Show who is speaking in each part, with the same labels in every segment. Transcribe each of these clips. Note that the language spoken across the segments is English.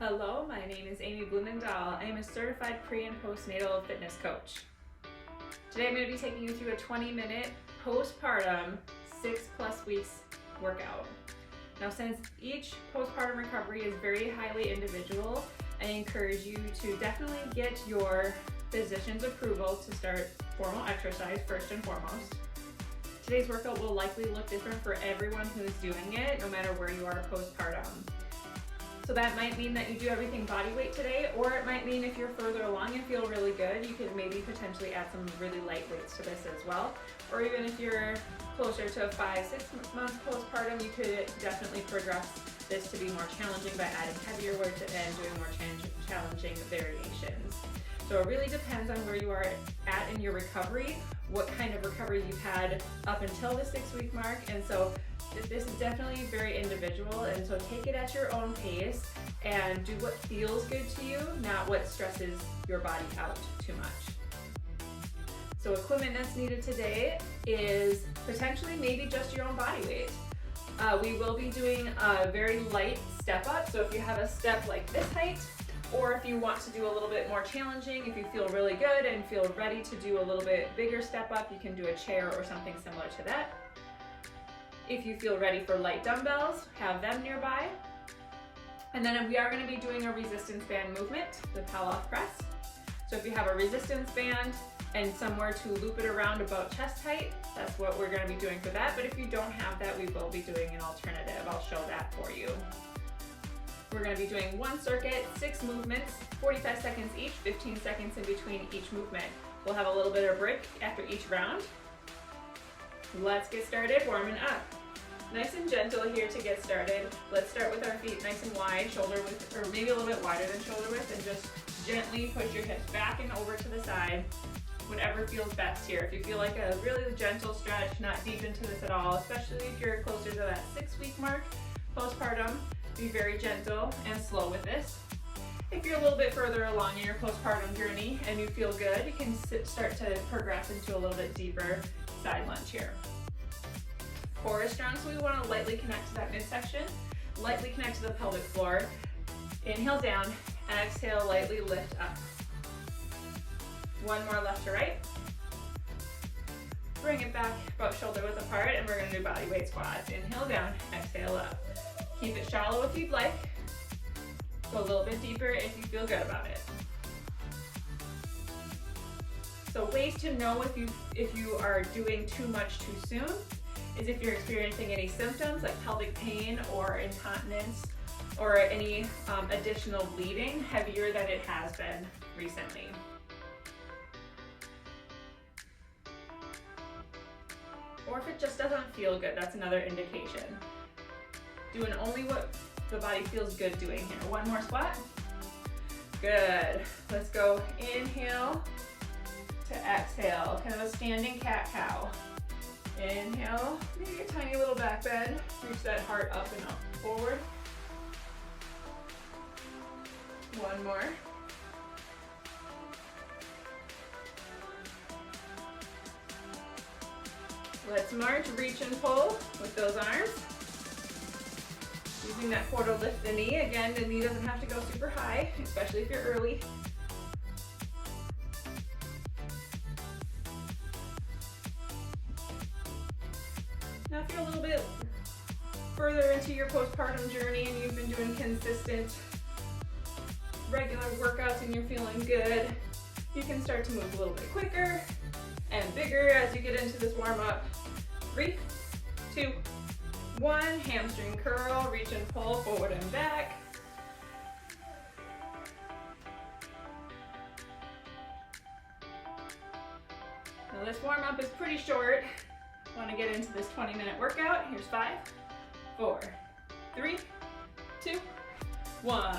Speaker 1: Hello, my name is Amy Blumendahl. I am a certified pre- and postnatal fitness coach. Today I'm going to be taking you through a 20-minute postpartum 6+ weeks workout. Now, since each postpartum recovery is very highly individual, I encourage you to definitely get your physician's approval to start formal exercise first and foremost. Today's workout will likely look different for everyone who's doing it, no matter where you are postpartum. So that might mean that you do everything body weight today, or it might mean if you're further along and feel really good, you could maybe potentially add some really light weights to this as well. Or even if you're closer to 5-6 months postpartum, you could definitely progress this to be more challenging by adding heavier weights and doing more challenging variations. So it really depends on where you are at in your recovery, what kind of recovery you've had up until the 6-week mark, and so this is definitely very individual, and so take it at your own pace and do what feels good to you, not what stresses your body out too much. So equipment that's needed today is potentially maybe just your own body weight. We will be doing a very light step up, so if you have a step like this height, or if you want to do a little bit more challenging, if you feel really good and feel ready to do a little bit bigger step up, you can do a chair or something similar to that. If you feel ready for light dumbbells, have them nearby. And then we are going to be doing a resistance band movement, the Pallof Press. So if you have a resistance band and somewhere to loop it around about chest height, that's what we're going to be doing for that. But if you don't have that, we will be doing an alternative. I'll show that for you. We're going to be doing one circuit, 6 movements, 45 seconds each, 15 seconds in between each movement. We'll have a little bit of break after each round. Let's get started warming up. Nice and gentle here to get started. Let's start with our feet nice and wide, shoulder width, or maybe a little bit wider than shoulder width, and just gently push your hips back and over to the side, whatever feels best here. If you feel like a really gentle stretch, not deep into this at all, especially if you're closer to that 6-week mark postpartum, be very gentle and slow with this. If you're a little bit further along in your postpartum journey and you feel good, you can start to progress into a little bit deeper side lunge here. Core is strong, so we want to lightly connect to that midsection, lightly connect to the pelvic floor. Inhale down, exhale, lightly lift up. One more left to right. Bring it back about shoulder width apart, and we're going to do body weight squats. Inhale down, exhale up. Keep it shallow if you'd like. Go a little bit deeper if you feel good about it. So ways to know if you are doing too much too soon is if you're experiencing any symptoms like pelvic pain or incontinence or any additional bleeding heavier than it has been recently. Or if it just doesn't feel good, that's another indication. Doing only what the body feels good doing here. One more squat. Good. Let's go inhale to exhale, kind of a standing cat-cow. Inhale, maybe a tiny little back bend. Reach that heart up and up, forward. One more. Let's march, reach and pull with those arms. Using that core to lift the knee. Again, the knee doesn't have to go super high, especially if you're early. Now if you're a little bit further into your postpartum journey and you've been doing consistent, regular workouts and you're feeling good, you can start to move a little bit quicker and bigger as you get into this warm-up. 3, 2, 1, hamstring curl, reach and pull forward and back. Now this warm-up is pretty short. Want to get into this 20-minute workout. Here's 5, 4, 3, 2, 1.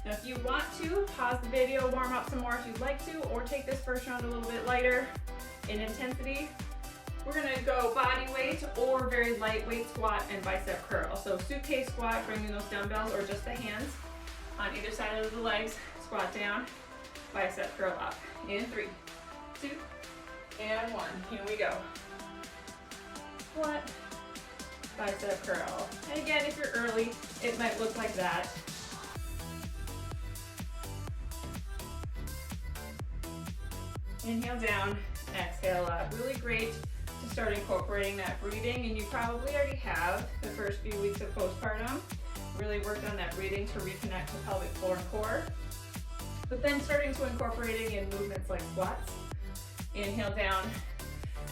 Speaker 1: Now if you want to, pause the video, warm up some more if you'd like to, or take this first round a little bit lighter in intensity. We're going to go body weight or very lightweight squat and bicep curl. So suitcase squat, bringing those dumbbells or just the hands on either side of the legs, squat down, bicep curl up. In 3, 2, and 1. Here we go. Squat, bicep curl. And again, if you're early, it might look like that. Inhale down, exhale up. Really great to start incorporating that breathing, and you probably already have the first few weeks of postpartum. Really worked on that breathing to reconnect to pelvic floor and core. But then starting to incorporating in movements like squats. Inhale down,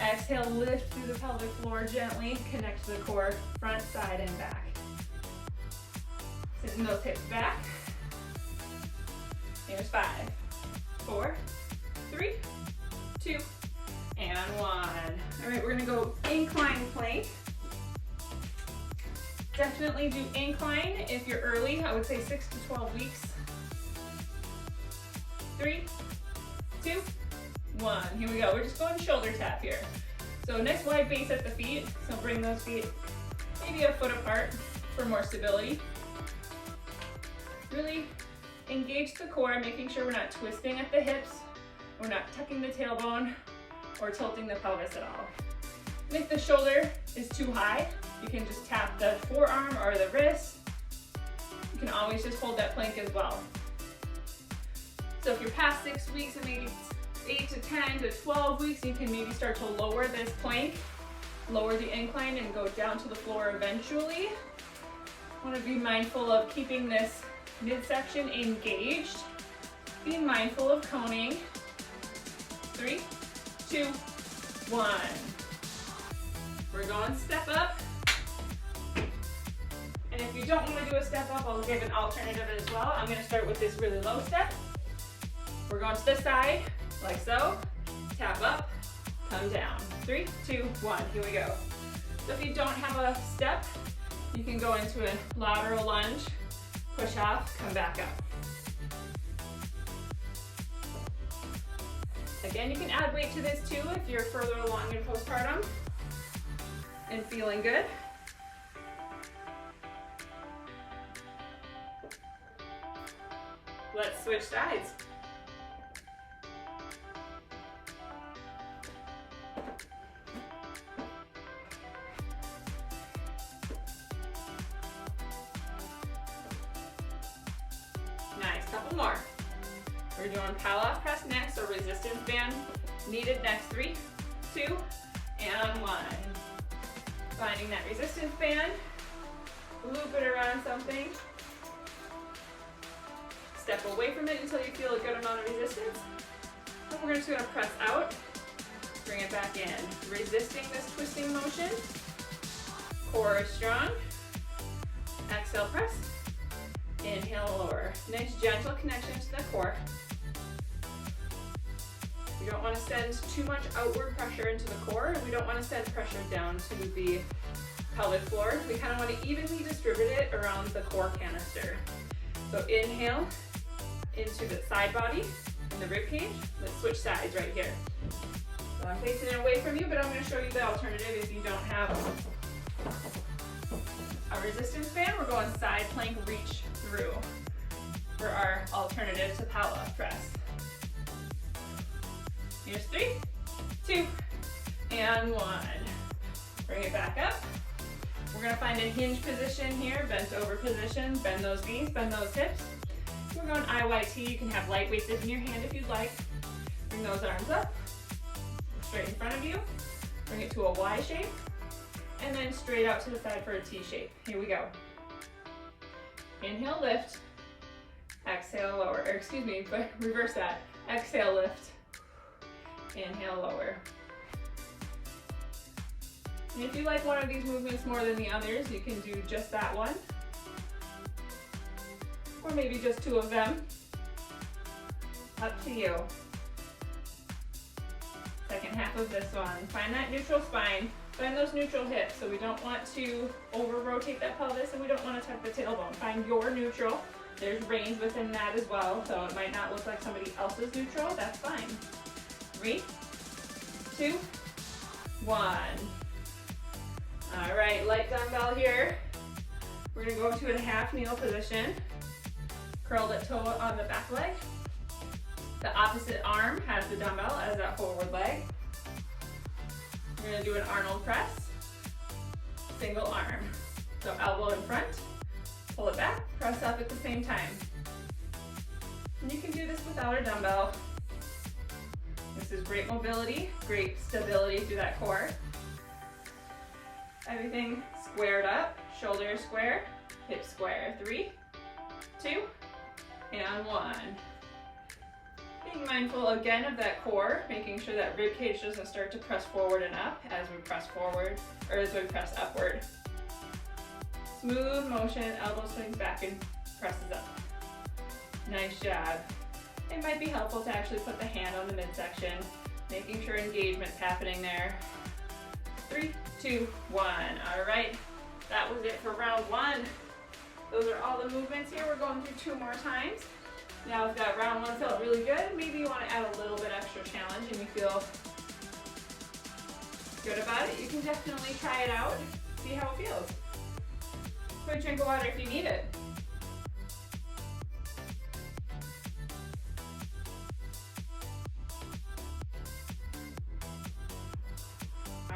Speaker 1: exhale, lift through the pelvic floor gently, connect to the core, front, side, and back. Sitting those hips back. Here's 5, 4, 3, 2, and 1. All right, we're gonna go incline plank. Definitely do incline if you're early. I would say 6 to 12 weeks. 3, 2, 1. Here we go. We're just going shoulder tap here. So nice wide base at the feet. So bring those feet maybe a foot apart for more stability. Really engage the core, making sure we're not twisting at the hips, we're not tucking the tailbone, or tilting the pelvis at all. And if the shoulder is too high, you can just tap the forearm or the wrist. You can always just hold that plank as well. So if you're past 6 weeks and maybe 8 to 10 to 12 weeks, you can maybe start to lower this plank, lower the incline and go down to the floor eventually. Want to be mindful of keeping this midsection engaged. Be mindful of coning. 3, 2, 1. We're going step up. And if you don't want to do a step up, I'll give an alternative as well. I'm going to start with this really low step. We're going to the side, like so. Tap up, come down. 3, 2, 1. Here we go. So if you don't have a step, you can go into a lateral lunge, push off, come back up. Again, you can add weight to this too if you're further along in postpartum and feeling good. Let's switch sides. Nice, couple more. We're doing Pallof Press next, or resistance band needed next. 3, 2, and 1. Finding that resistance band, loop it around something. Step away from it until you feel a good amount of resistance. And we're just gonna press out, bring it back in. Resisting this twisting motion. Core is strong. Exhale, press. Inhale, lower. Nice gentle connection to the core. We don't want to send too much outward pressure into the core, and we don't want to send pressure down to the pelvic floor. We kind of want to evenly distribute it around the core canister. So inhale into the side body and the rib cage. Let's switch sides right here. So I'm facing it away from you, but I'm going to show you the alternative if you don't have a resistance band. We're going side plank reach through for our alternative to Pallof Press. Here's 3, 2, and 1. Bring it back up. We're gonna find a hinge position here, bent over position, bend those knees, bend those hips. We're going IYT, you can have light weights in your hand if you'd like. Bring those arms up, straight in front of you. Bring it to a Y shape, and then straight out to the side for a T shape. Here we go. Inhale, lift. Exhale, lower, or excuse me, but reverse that. Exhale, lift. Inhale, lower. And if you like one of these movements more than the others, you can do just that one. Or maybe just 2 of them. Up to you. Second half of this one. Find that neutral spine. Find those neutral hips. So we don't want to over-rotate that pelvis, and we don't want to tuck the tailbone. Find your neutral. There's range within that as well, so it might not look like somebody else's neutral. That's fine. 3, 2, 1. All right, light dumbbell here. We're gonna go into a half kneel position. Curled at toe on the back leg. The opposite arm has the dumbbell as that forward leg. We're gonna do an Arnold press. Single arm. So elbow in front, pull it back, press up at the same time. And you can do this without a dumbbell. This is great mobility, great stability through that core. Everything squared up, shoulders square, hips square. 3, 2, and 1. Being mindful again of that core, making sure that rib cage doesn't start to press forward and up as we press forward, or as we press upward. Smooth motion, elbow swings back and presses up. Nice job. It might be helpful to actually put the hand on the midsection, making sure engagement's happening there. 3, 2, 1. All right, that was it for round 1. Those are all the movements here. We're going through 2 more times. Now if that round 1 felt really good, maybe you want to add a little bit extra challenge and you feel good about it, you can definitely try it out, see how it feels. Quick drink of water if you need it.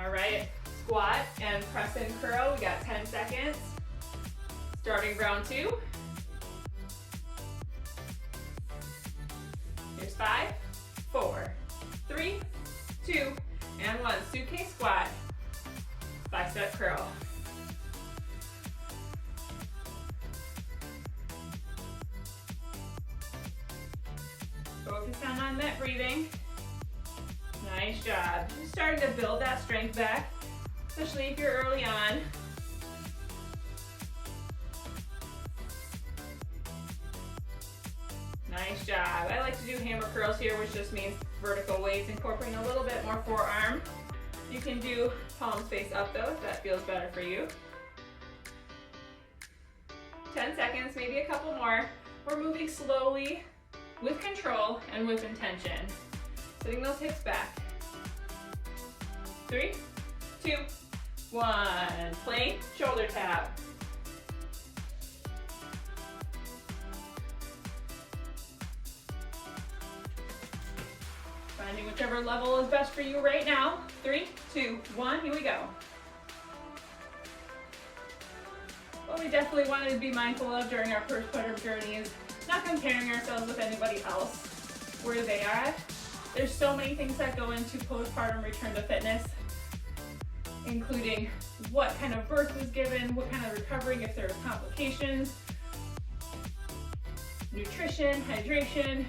Speaker 1: All right, squat and press and curl. We got 10 seconds. Starting round 2. Here's 5, 4, 3, 2, and 1. Suitcase squat, bicep curl. Focus on that breathing. Nice job. Just starting to build that strength back, especially if you're early on. Nice job. I like to do hammer curls here, which just means vertical weights, incorporating a little bit more forearm. You can do palms face up though, if that feels better for you. 10 seconds, maybe a couple more. We're moving slowly, with control and with intention. Sitting those hips back. 3, 2, 1. Plank, shoulder tap. Finding whichever level is best for you right now. 3, 2, 1, here we go. What we definitely want to be mindful of during our postpartum journey is not comparing ourselves with anybody else where they are at. There's so many things that go into postpartum return to fitness, including what kind of birth was given, what kind of recovering if there are complications, nutrition, hydration.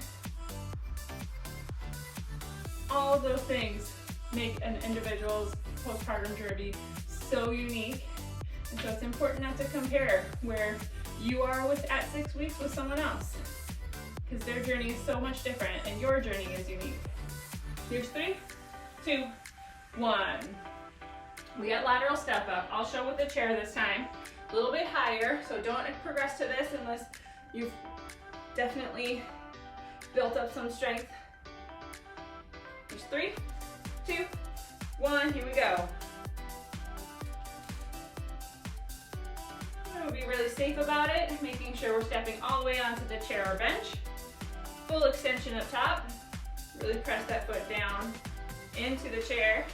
Speaker 1: All of those things make an individual's postpartum journey so unique. And so it's important not to compare where you are at 6 weeks with someone else, because their journey is so much different and your journey is unique. Here's 3, 2, 1. We got lateral step up. I'll show with the chair this time. A little bit higher, so don't progress to this unless you've definitely built up some strength. Here's 3, 2, 1, here we go. We'll be really safe about it, making sure we're stepping all the way onto the chair or bench. Full extension up top. Really press that foot down into the chair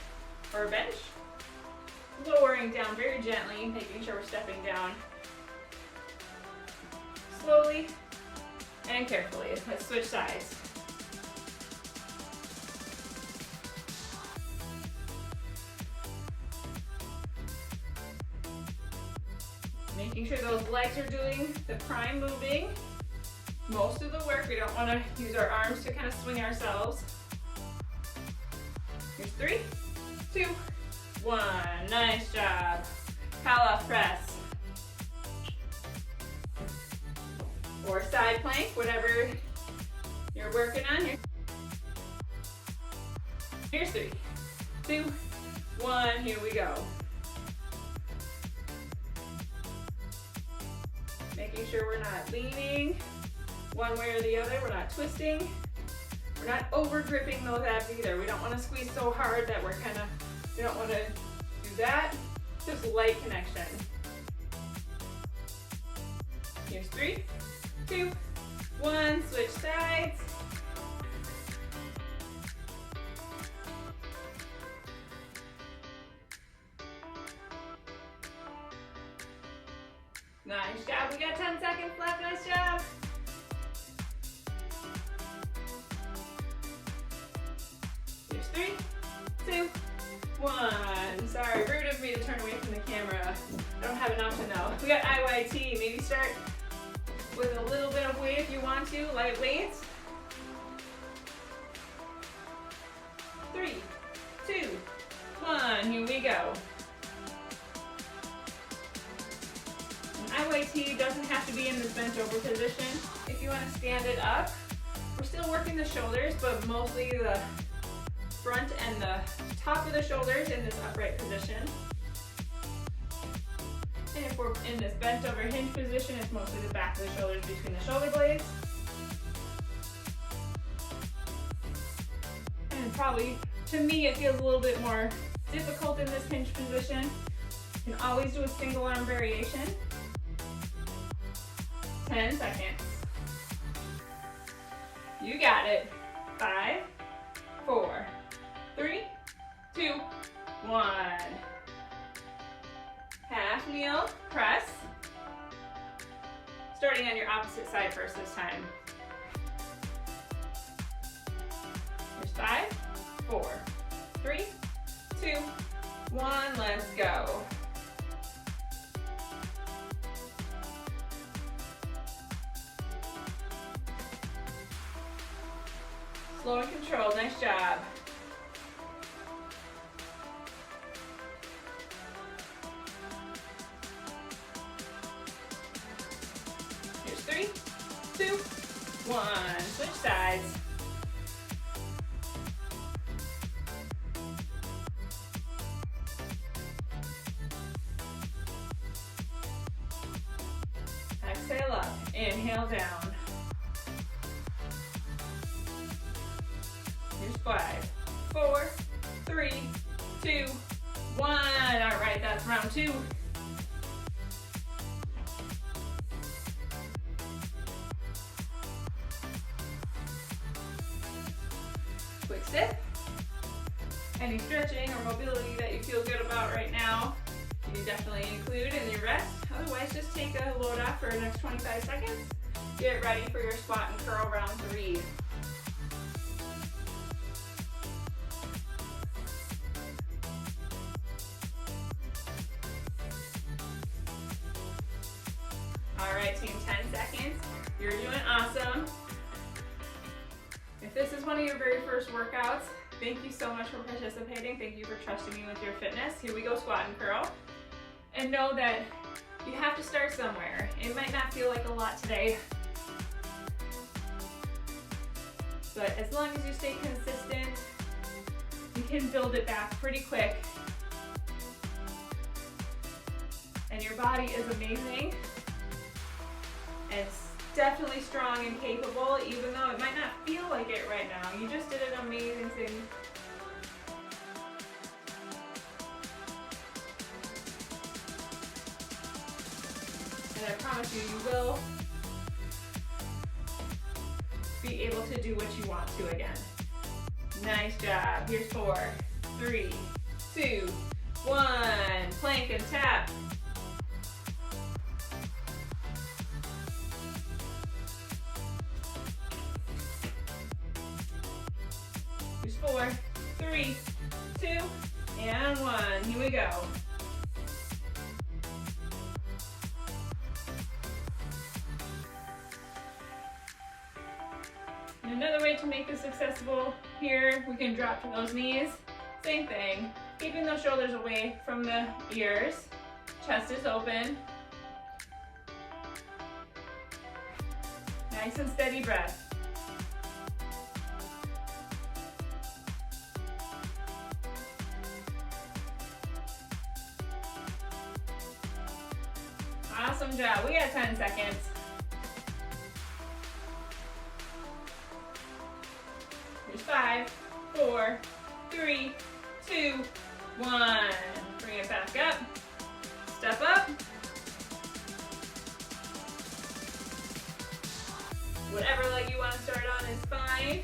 Speaker 1: or bench. Lowering down very gently, making sure we're stepping down slowly and carefully. Let's switch sides. Making sure those legs are doing the prime moving. Most of the work, we don't want to use our arms to kind of swing ourselves. Here's 3, 2, 1. Nice job. Pallof press. Or side plank, whatever you're working on. Here's 3, 2, 1. Here we go. Making sure we're not leaning one way or the other. We're not twisting. We're not over gripping those abs either. We don't want to squeeze so hard that we don't want to do that. Just light connection. Here's 3, 2, 1. Switch sides. Nice job. We got 10 seconds left. Nice job. 3, 2, 1. Sorry, rude of me to turn away from the camera. I don't have an option though. We got IYT. Maybe start with a little bit of weight if you want to, light weights. 3, 2, 1. Here we go. IYT doesn't have to be in this bent over position. If you want to stand it up, we're still working the shoulders, but mostly the front and the top of the shoulders in this upright position. And if we're in this bent over hinge position, it's mostly the back of the shoulders between the shoulder blades. And probably, to me, it feels a little bit more difficult in this hinge position. You can always do a single arm variation. 10 seconds. You got it. 5, 4, 3, 2, 1. Half kneel, press. Starting on your opposite side first this time. Here's 5, 4, 3, 2, 1. Let's go. Slow and controlled, nice job. Here's 3, 2, 1. Switch sides. Exhale up, inhale down. Here's 5, 4, 3, 2, 1. All right, that's round 2. Quick sip. Any stretching or mobility that you feel good about right now, you can definitely include in your rest. Otherwise, just take a load off for the next 25 seconds. Get ready for your squat and curl round 3. All right, team, 10 seconds. You're doing awesome. If this is one of your very first workouts, thank you so much for participating. Thank you for trusting me with your fitness. Here we go, squat and curl. And know that you have to start somewhere. It might not feel like a lot today, but as long as you stay consistent, you can build it back pretty quick. And your body is amazing. And it's definitely strong and capable, even though it might not feel like it right now. You just did an amazing thing. And I promise you, you will be able to do what you want to again. Nice job. Here's 4, 3, 2, 1. Plank and tap. Here's 4, 3, 2, and 1. Here we go. And another way to make this accessible here, we can drop to those knees. Same thing, keeping those shoulders away from the ears. Chest is open. Nice and steady breath. Awesome job. We got 10 seconds. Here's 5, 4, 3, 2, 1. Bring it back up. Step up. Whatever leg you want to start on is fine.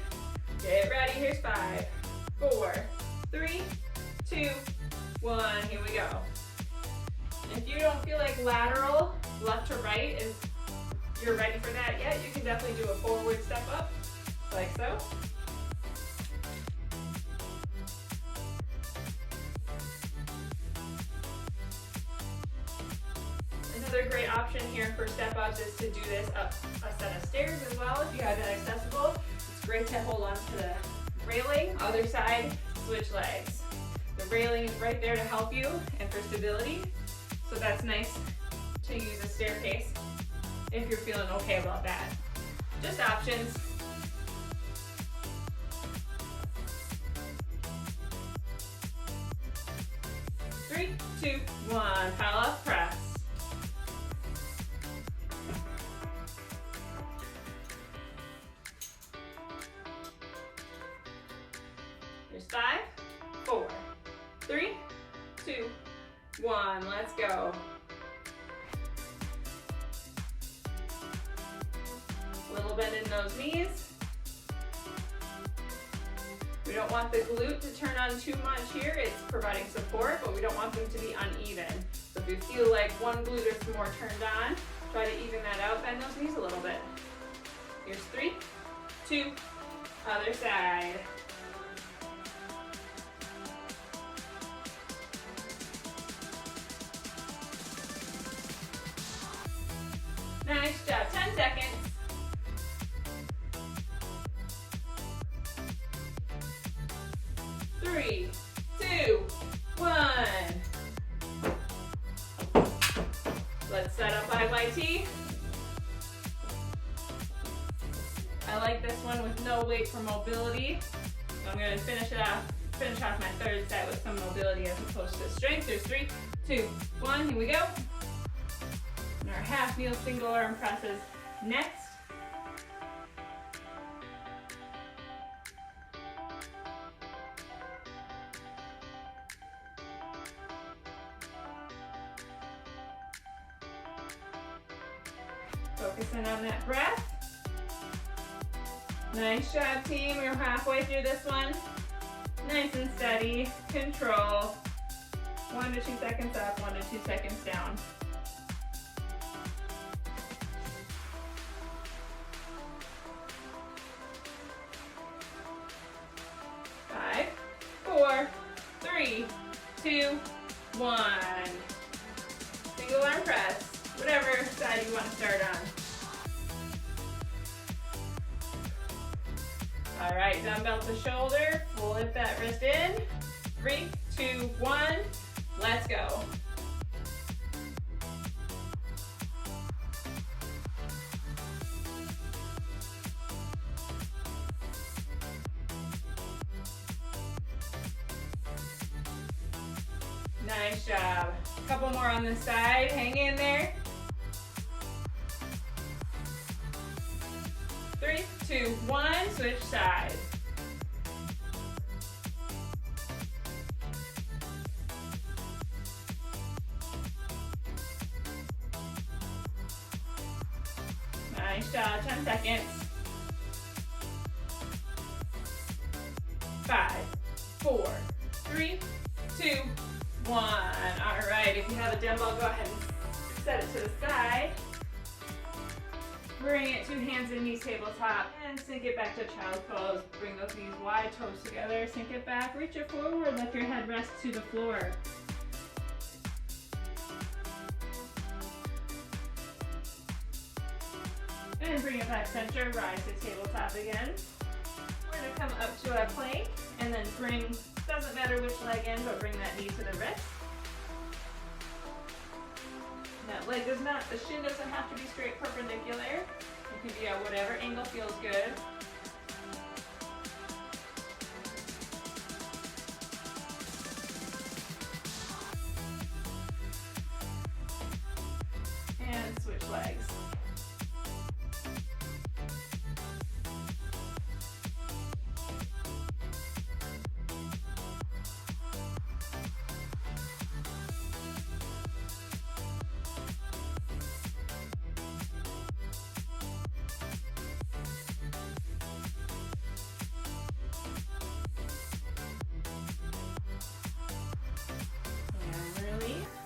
Speaker 1: Get ready. Here's 5, 4, 3, 2, 1. Here we go. If you don't feel like lateral, left to right, you're ready for that yet, you can definitely do a forward step up, like so. Another great option here for step ups is to do this up a set of stairs as well if you have that accessible. It's great to hold on to the railing. Other side, switch legs. The railing is right there to help you and for stability. So that's nice to use a staircase if you're feeling okay about that. Just options. Three, two, one, Pallof Press. Here's 5, 4, 3, 2, 1. Let's go. Little bend in those knees. We don't want the glute to turn on too much here. It's providing support, but we don't want them to be uneven. So if you feel like one glute is more turned on, try to even that out. Bend those knees a little bit. Here's 3, 2, other side. Nice job. 10 seconds. 3, 2, 1. Let's set up IYT. I like this one with no weight for mobility. So I'm going to finish off my third set with some mobility as opposed to strength. There's 3, 2, 1. Here we go. And our half kneel single arm presses next. Focusing on that breath. Nice job, team. We're halfway through this one. Nice and steady. Control. 1 to 2 seconds up, 1 to 2 seconds down. 5, 4, 3, 2, 1. Single arm press. Whatever side you want to start on. All right, dumbbell to shoulder, flip that wrist in. 3, 2, 1, let's go. Nice job. A couple more on this side, hang in there. 3, 2, 1, switch sides. Nice job, 10 seconds. 5, 4, 3, 2, 1. All right, if you have a dumbbell, go ahead and set it to the side. Bring it 2 hands in knees tabletop and sink it back to child's pose. Bring those knees wide, toes together, sink it back, reach it forward, let your head rest to the floor. And bring it back center, rise to tabletop again. We're going to come up to a plank and then bring, doesn't matter which leg in, but bring that knee to the wrist. That leg does not, the shin doesn't have to be straight perpendicular. It can be at whatever angle feels good. And switch legs.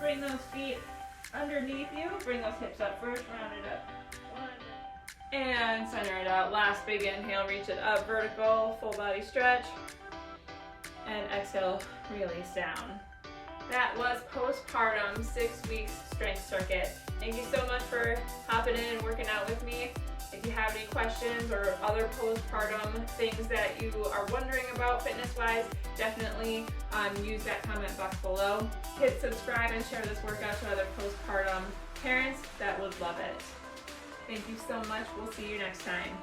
Speaker 1: Bring those feet underneath you. Bring those hips up first. Round it up. 1. And center it out. Last big inhale. Reach it up. Vertical. Full body stretch. And exhale. Release down. That was Postpartum 6 weeks strength circuit. Thank you so much for hopping in and working out with me. If you have any questions or other postpartum things that you are wondering about fitness-wise, definitely use that comment box below. Hit subscribe and share this workout to other postpartum parents that would love it. Thank you so much. We'll see you next time.